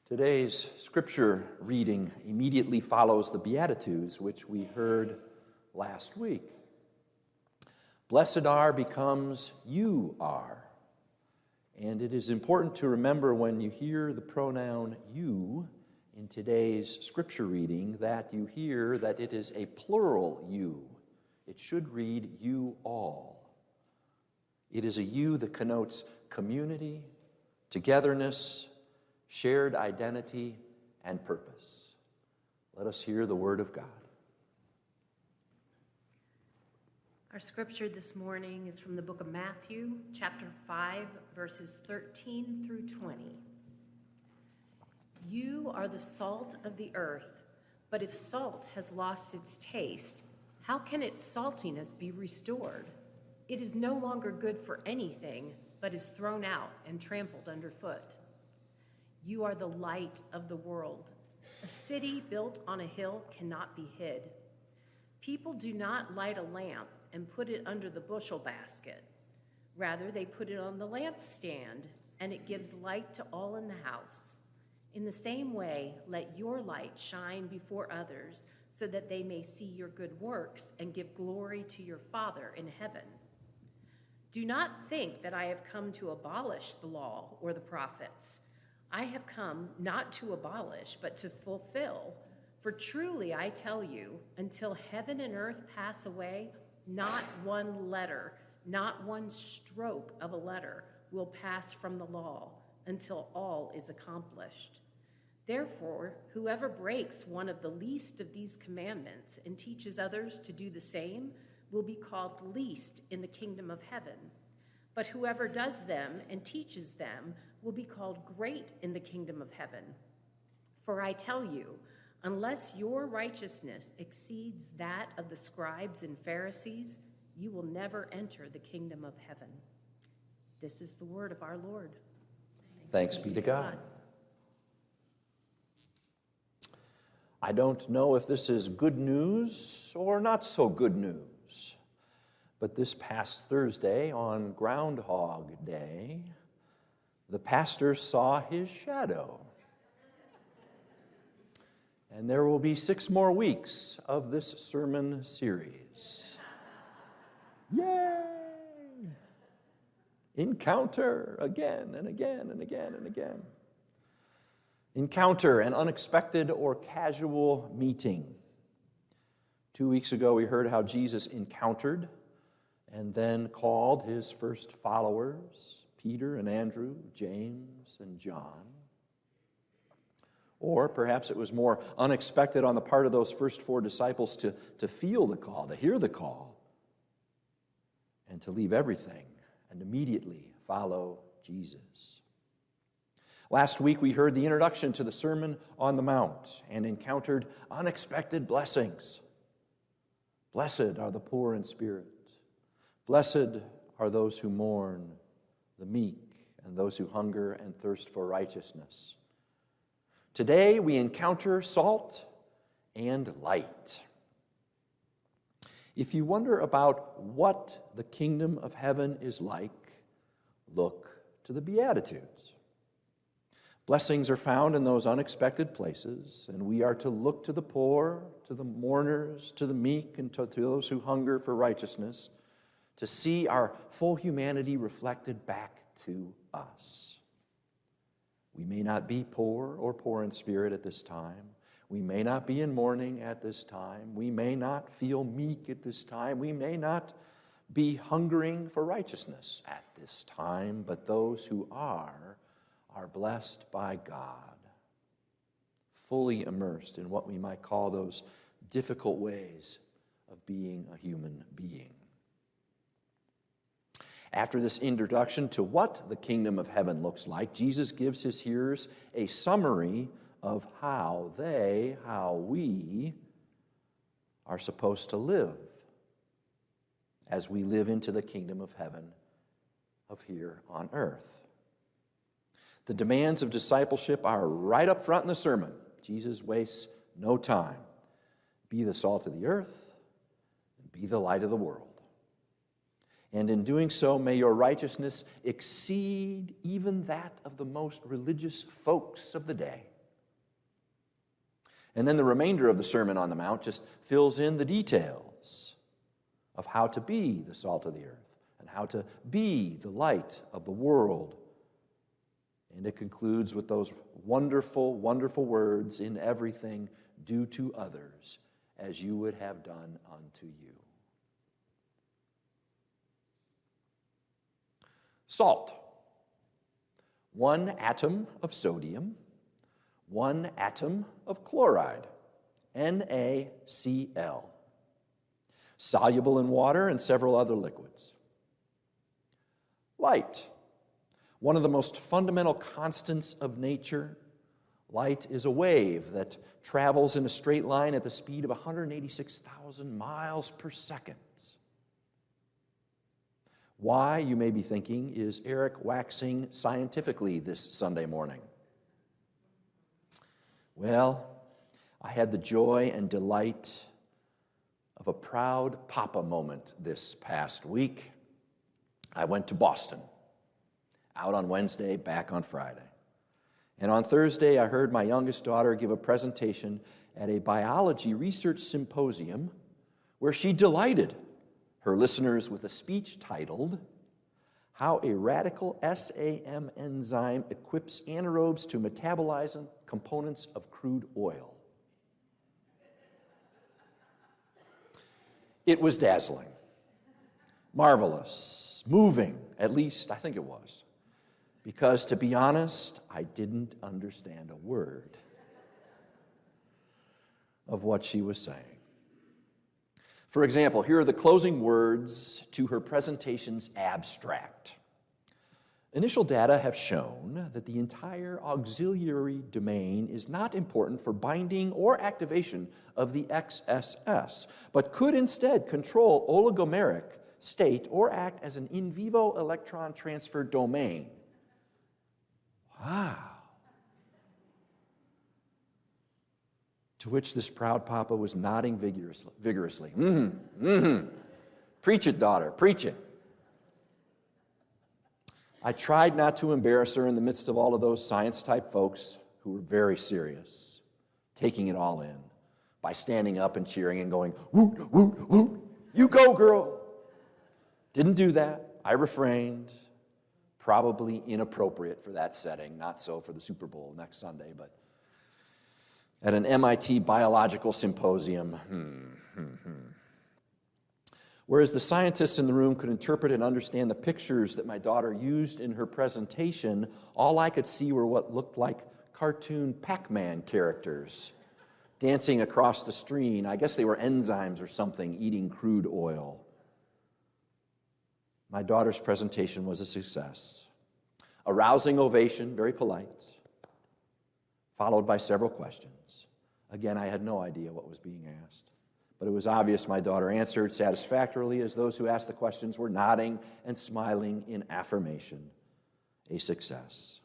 Today's scripture reading immediately follows the Beatitudes, which we heard last week. Blessed are becomes you are. And it is important to remember when you hear the pronoun you in today's scripture reading that you hear that it is a plural you. It should read you all. It is a you that connotes community, togetherness, shared identity, and purpose. Let us hear the word of God. Our scripture this morning is from the book of Matthew, chapter 5, verses 13 through 20. You are the salt of the earth, but if salt has lost its taste, how can its saltiness be restored? It is no longer good for anything, but is thrown out and trampled underfoot. You are the light of the world. A city built on a hill cannot be hid. People do not light a lamp and put it under the bushel basket. Rather, they put it on the lampstand, and it gives light to all in the house. In the same way, let your light shine before others, so that they may see your good works and give glory to your Father in heaven. Do not think that I have come to abolish the law or the prophets. I have come not to abolish, but to fulfill. For truly I tell you, until heaven and earth pass away, not one letter, not one stroke of a letter will pass from the law until all is accomplished. Therefore, whoever breaks one of the least of these commandments and teaches others to do the same will be called least in the kingdom of heaven. But whoever does them and teaches them will be called great in the kingdom of heaven. For I tell you, unless your righteousness exceeds that of the scribes and Pharisees, you will never enter the kingdom of heaven. This is the word of our Lord. Thanks be to God. I don't know if this is good news or not so good news, but this past Thursday on Groundhog Day, the pastor saw his shadow. And there will be 6 more weeks of this sermon series. Yay! Encounter again and again and again and again. Encounter, an unexpected or casual meeting. 2 weeks ago, we heard how Jesus encountered and then called his first followers, Peter and Andrew, James and John. Or perhaps it was more unexpected on the part of those first 4 disciples to feel the call, to hear the call, and to leave everything and immediately follow Jesus. Last week we heard the introduction to the Sermon on the Mount and encountered unexpected blessings. Blessed are the poor in spirit. Blessed are those who mourn, the meek, and those who hunger and thirst for righteousness. Today we encounter salt and light. If you wonder about what the kingdom of heaven is like, look to the Beatitudes. Blessings are found in those unexpected places, and we are to look to the poor, to the mourners, to the meek, and to those who hunger for righteousness, to see our full humanity reflected back to us. We may not be poor or poor in spirit at this time. We may not be in mourning at this time. We may not feel meek at this time. We may not be hungering for righteousness at this time, but those who are blessed by God, fully immersed in what we might call those difficult ways of being a human being. After this introduction to what the kingdom of heaven looks like, Jesus gives his hearers a summary of how we are supposed to live as we live into the kingdom of heaven of here on earth. The demands of discipleship are right up front in the sermon. Jesus wastes no time. Be the salt of the earth, and be the light of the world. And in doing so, may your righteousness exceed even that of the most religious folks of the day. And then the remainder of the Sermon on the Mount just fills in the details of how to be the salt of the earth and how to be the light of the world. And it concludes with those wonderful, wonderful words, "In everything, do to others as you would have done unto you." Salt. One atom of sodium, one atom of chloride, NaCl. Soluble in water and several other liquids. Light. One of the most fundamental constants of nature. Light is a wave that travels in a straight line at the speed of 186,000 miles per second. Why, you may be thinking, is Eric waxing scientifically this Sunday morning? Well, I had the joy and delight of a proud papa moment this past week. I went to Boston, out on Wednesday, back on Friday. And on Thursday, I heard my youngest daughter give a presentation at a biology research symposium where she delighted her listeners with a speech titled, "How a Radical SAM Enzyme Equips Anaerobes to Metabolize Components of Crude Oil." It was dazzling, marvelous, moving, at least I think it was, because to be honest, I didn't understand a word of what she was saying. For example, here are the closing words to her presentation's abstract. Initial data have shown that the entire auxiliary domain is not important for binding or activation of the XSS, but could instead control oligomeric state or act as an in vivo electron transfer domain. Wow. To which this proud papa was nodding vigorously. Preach it, daughter, preach it. I tried not to embarrass her in the midst of all of those science-type folks who were very serious, taking it all in, by standing up and cheering and going, "Woot, woot, woot, you go, girl." Didn't do that. I refrained. Probably inappropriate for that setting, not so for the Super Bowl next Sunday, but at an MIT biological symposium. Whereas the scientists in the room could interpret and understand the pictures that my daughter used in her presentation, all I could see were what looked like cartoon Pac-Man characters dancing across the screen. I guess they were enzymes or something, eating crude oil. My daughter's presentation was a success. A rousing ovation, very polite, followed by several questions. Again, I had no idea what was being asked, but it was obvious my daughter answered satisfactorily as those who asked the questions were nodding and smiling in affirmation. A success.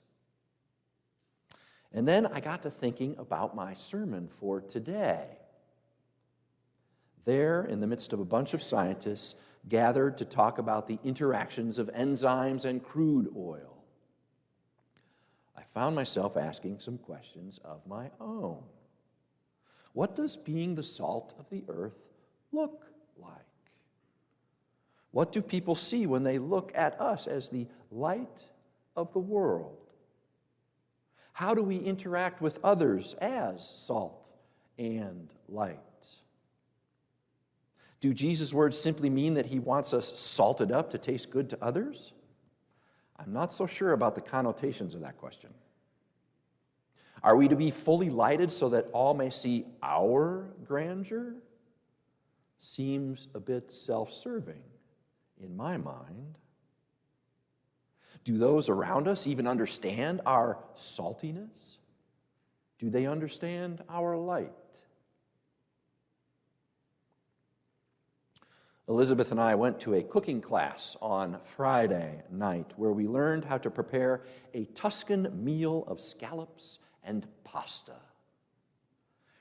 And then I got to thinking about my sermon for today. There, in the midst of a bunch of scientists gathered to talk about the interactions of enzymes and crude oil, I found myself asking some questions of my own. What does being the salt of the earth look like? What do people see when they look at us as the light of the world? How do we interact with others as salt and light? Do Jesus' words simply mean that he wants us salted up to taste good to others? I'm not so sure about the connotations of that question. Are we to be fully lighted so that all may see our grandeur? Seems a bit self-serving in my mind. Do those around us even understand our saltiness? Do they understand our light? Elizabeth and I went to a cooking class on Friday night where we learned how to prepare a Tuscan meal of scallops and pasta.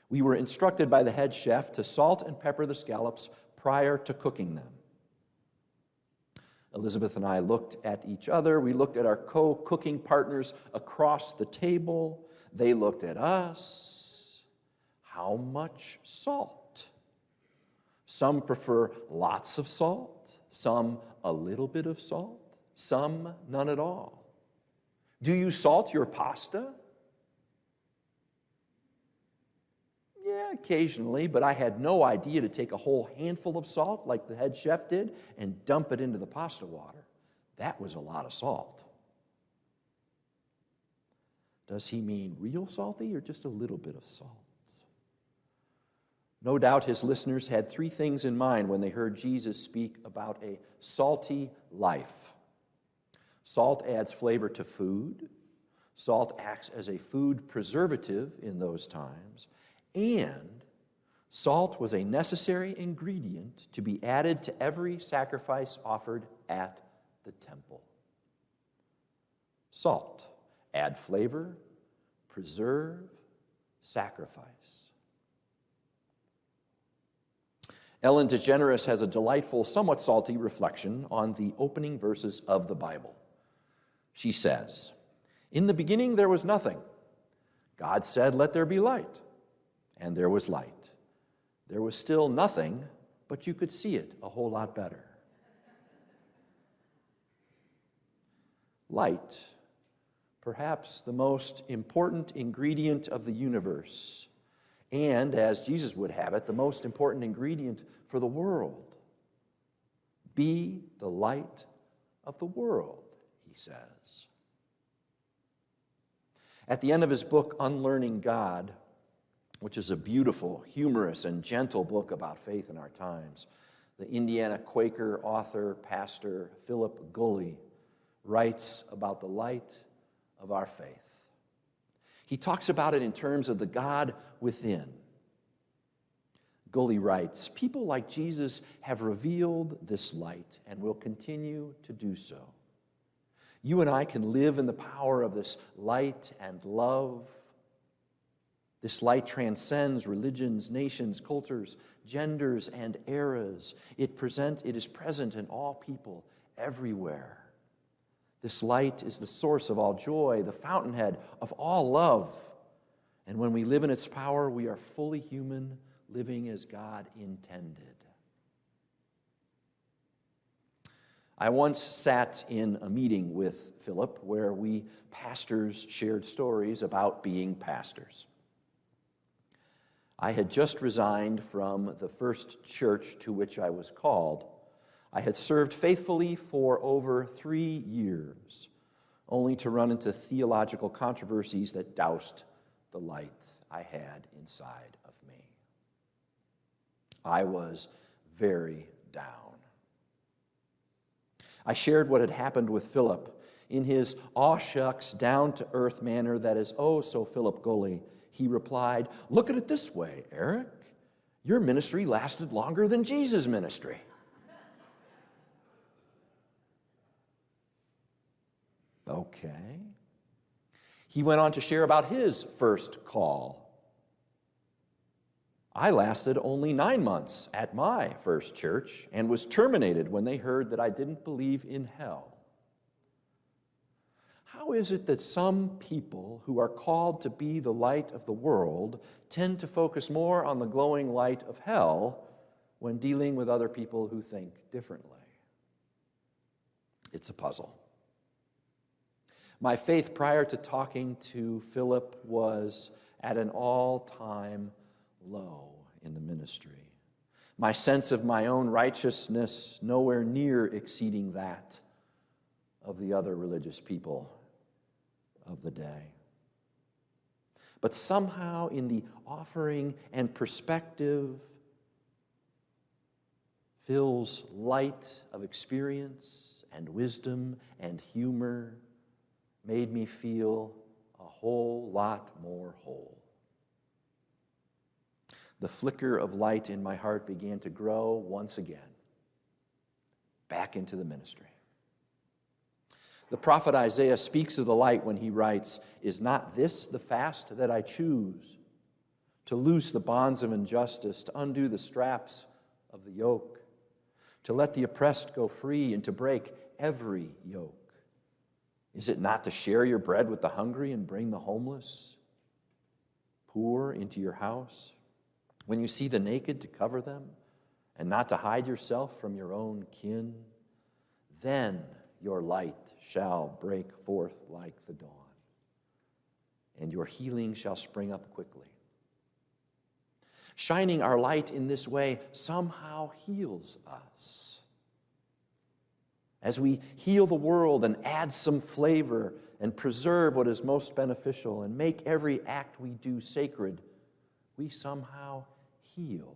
We were instructed by the head chef to salt and pepper the scallops prior to cooking them. Elizabeth and I looked at each other. We looked at our co-cooking partners across the table. They looked at us. How how much salt. Some prefer lots of salt, some a little bit of salt, some none at all. Do you salt your pasta? Yeah, occasionally, but I had no idea to take a whole handful of salt like the head chef did and dump it into the pasta water. That was a lot of salt. Does he mean real salty or just a little bit of salt? No doubt his listeners had three things in mind when they heard Jesus speak about a salty life. Salt adds flavor to food. Salt acts as a food preservative in those times. And salt was a necessary ingredient to be added to every sacrifice offered at the temple. Salt, add flavor, preserve, sacrifice. Ellen DeGeneres has a delightful, somewhat salty reflection on the opening verses of the Bible. She says, "In the beginning there was nothing. God said, 'Let there be light.' And there was light. There was still nothing, but you could see it a whole lot better." Light, perhaps the most important ingredient of the universe, and, as Jesus would have it, the most important ingredient for the world. Be the light of the world, he says. At the end of his book, Unlearning God, which is a beautiful, humorous, and gentle book about faith in our times, the Indiana Quaker author, pastor Philip Gulley writes about the light of our faith. He talks about it in terms of the God within. Gulley writes, "People like Jesus have revealed this light and will continue to do so. You and I can live in the power of this light and love. This light transcends religions, nations, cultures, genders, and eras. It is present in all people, everywhere. This light is the source of all joy, the fountainhead of all love. And when we live in its power, we are fully human, living as God intended." I once sat in a meeting with Philip where we pastors shared stories about being pastors. I had just resigned from the first church to which I was called. I had served faithfully for over 3 years, only to run into theological controversies that doused the light I had inside of me. I was very down. I shared what had happened with Philip in his aw-shucks, down-to-earth manner that is oh so Philip Gulley. He replied, "Look at it this way, Eric. Your ministry lasted longer than Jesus' ministry." Okay. He went on to share about his first call. "I lasted only 9 months at my first church and was terminated when they heard that I didn't believe in hell." How is it that some people who are called to be the light of the world tend to focus more on the glowing light of hell when dealing with other people who think differently? It's a puzzle. My faith prior to talking to Philip was at an all-time low in the ministry. My sense of my own righteousness nowhere near exceeding that of the other religious people of the day. But somehow in the offering and perspective, Phil's light of experience and wisdom and humor made me feel a whole lot more whole. The flicker of light in my heart began to grow once again, back into the ministry. The prophet Isaiah speaks of the light when he writes, "Is not this the fast that I choose? To loose the bonds of injustice, to undo the straps of the yoke, to let the oppressed go free, and to break every yoke. Is it not to share your bread with the hungry and bring the homeless, poor into your house? When you see the naked, to cover them, and not to hide yourself from your own kin, then your light shall break forth like the dawn, and your healing shall spring up quickly. Shining our light in this way somehow heals us. As we heal the world and add some flavor and preserve what is most beneficial and make every act we do sacred, we somehow heal.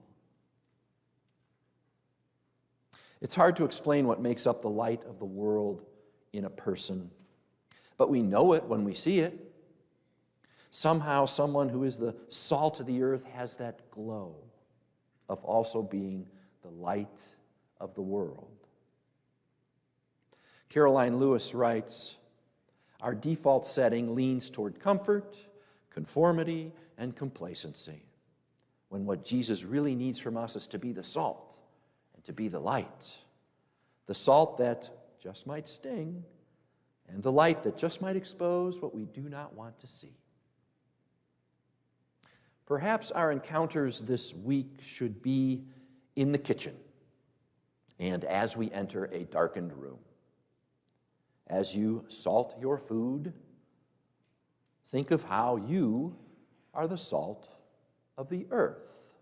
It's hard to explain what makes up the light of the world in a person, but we know it when we see it. Somehow, someone who is the salt of the earth has that glow of also being the light of the world. Caroline Lewis writes, "Our default setting leans toward comfort, conformity, and complacency, when what Jesus really needs from us is to be the salt and to be the light. The salt that just might sting, and the light that just might expose what we do not want to see." Perhaps our encounters this week should be in the kitchen and as we enter a darkened room. As you salt your food, think of how you are the salt of the earth.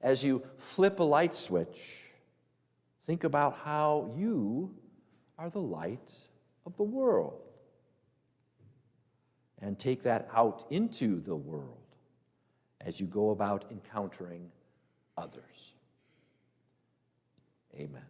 As you flip a light switch, think about how you are the light of the world. And take that out into the world as you go about encountering others. Amen.